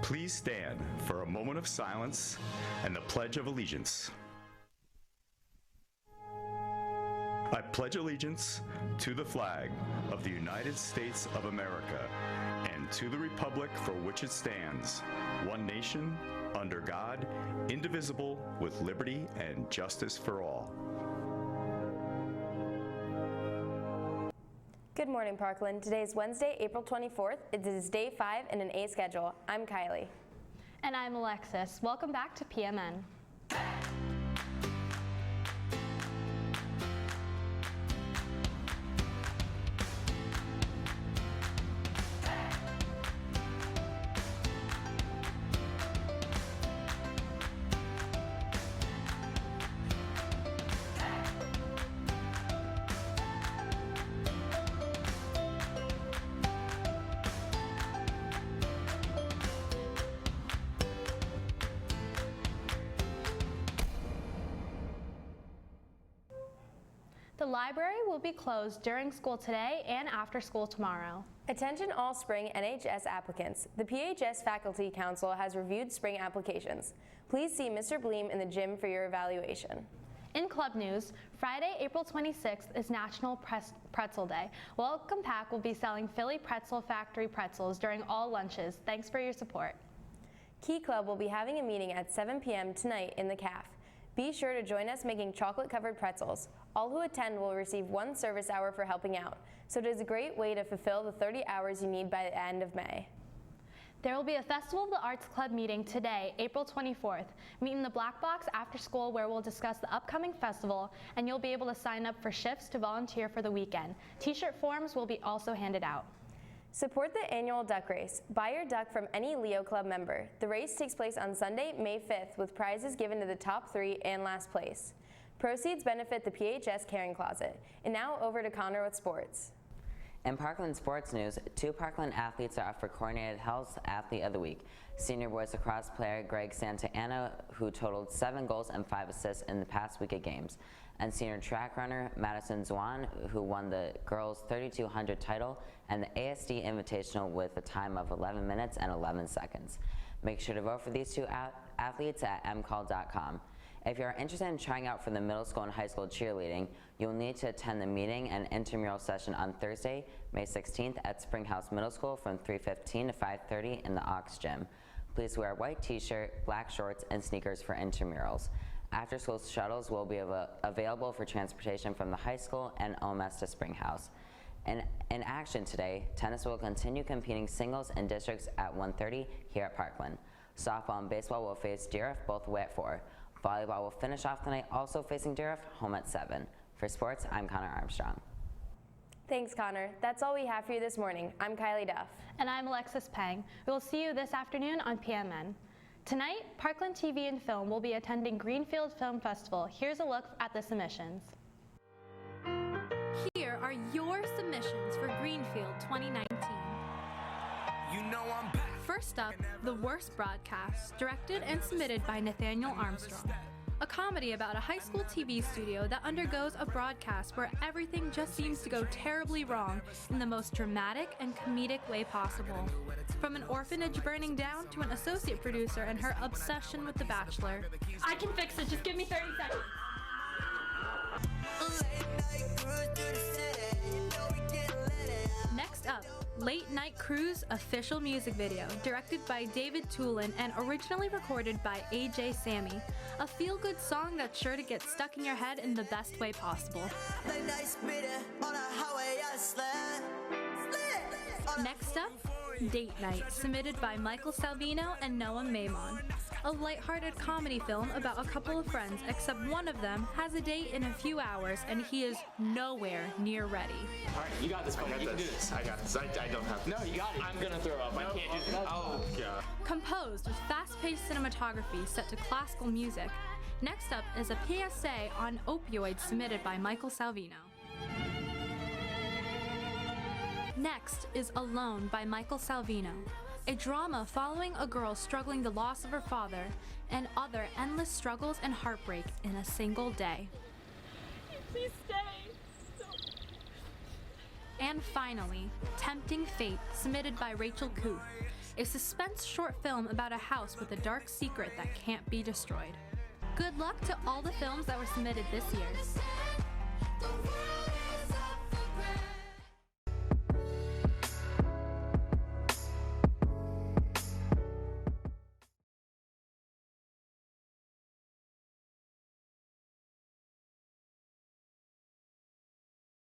Please stand for a moment of silence and the Pledge of Allegiance. I pledge allegiance to the flag of the United States of America and to the republic for which it stands, one nation, under God, indivisible, with liberty and justice for all. Good morning, Parkland. Today is Wednesday, April 24th. It is day 5 in an A schedule. I'm Kylie. And I'm Alexis. Welcome back to PMN. The library will be closed during school today and after school tomorrow. Attention all spring NHS applicants. The PHS Faculty Council has reviewed spring applications. Please see Mr. Bleem in the gym for your evaluation. In club news, Friday, April 26th is National Pretzel Day. Welcome Pack will be selling Philly Pretzel Factory pretzels during all lunches. Thanks for your support. Key Club will be having a meeting at 7 p.m. tonight in the CAF. Be sure to join us making chocolate-covered pretzels. All who attend will receive 1 service hour for helping out, so it is a great way to fulfill the 30 hours you need by the end of May. There will be a Festival of the Arts Club meeting today, April 24th. Meet in the Black Box after school where we'll discuss the upcoming festival, and you'll be able to sign up for shifts to volunteer for the weekend. T-shirt forms will be also handed out. Support the annual duck race. Buy your duck from any Leo Club member. The race takes place on Sunday, May 5th, with prizes given to the top 3 and last place. Proceeds benefit the PHS Caring Closet. And now over to Connor with sports. In Parkland Sports news, 2 Parkland athletes are up for Coordinated Health's Athlete of the Week. Senior boys lacrosse player Greg Santana, who totaled 7 goals and 5 assists in the past week of games, and senior track runner Madison Zwan, who won the girls 3200 title and the ASD Invitational with a time of 11 minutes and 11 seconds. Make sure to vote for these 2 athletes at mcall.com. If you are interested in trying out for the middle school and high school cheerleading, you'll need to attend the meeting and intramural session on Thursday, May 16th at Springhouse Middle School from 3:15 to 5:30 in the Aux Gym. Please wear a white t-shirt, black shorts, and sneakers for intramurals. After-school shuttles will be available for transportation from the high school and OMS to Springhouse. In action today, tennis will continue competing singles in districts at 1:30 here at Parkland. Softball and baseball will face Deeriff both away at 4. Volleyball will finish off the night also facing Deeriff, home at 7. For sports, I'm Connor Armstrong. Thanks, Connor. That's all we have for you this morning. I'm Kylie Duff. And I'm Alexis Peng. We will see you this afternoon on PMN. Tonight, Parkland TV and Film will be attending Greenfield Film Festival. Here's a look at the submissions. Here are your submissions for Greenfield 2019. You know I'm back. First up, The Worst Broadcast, directed and submitted by Nathaniel Armstrong. A comedy about a high school TV studio that undergoes a broadcast where everything just seems to go terribly wrong in the most dramatic and comedic way possible. From an orphanage burning down to an associate producer and her obsession with The Bachelor. I can fix it, just give me 30 seconds. Next up, Late Night Cruise official music video, directed by David Toulon and originally recorded by AJ Sammy. A feel-good song that's sure to get stuck in your head in the best way possible. Next up, Date Night, submitted by Michael Salvino and Noah Maimon. A lighthearted comedy film about a couple of friends, except one of them has a date in a few hours and he is nowhere near ready. All right, you got this, buddy. You can do this. I got this. I don't have to. No, you got it. I'm gonna throw up. I can't do this. Oh, God. Composed with fast-paced cinematography set to classical music. Next up is a PSA on opioids submitted by Michael Salvino. Next is Alone by Michael Salvino. A drama following a girl struggling the loss of her father and other endless struggles and heartbreak in a single day. Please stay. And finally, Tempting Fate, submitted by Rachel Kuth. a suspense short film about a house with a dark secret that can't be destroyed. Good luck to all the films that were submitted this year.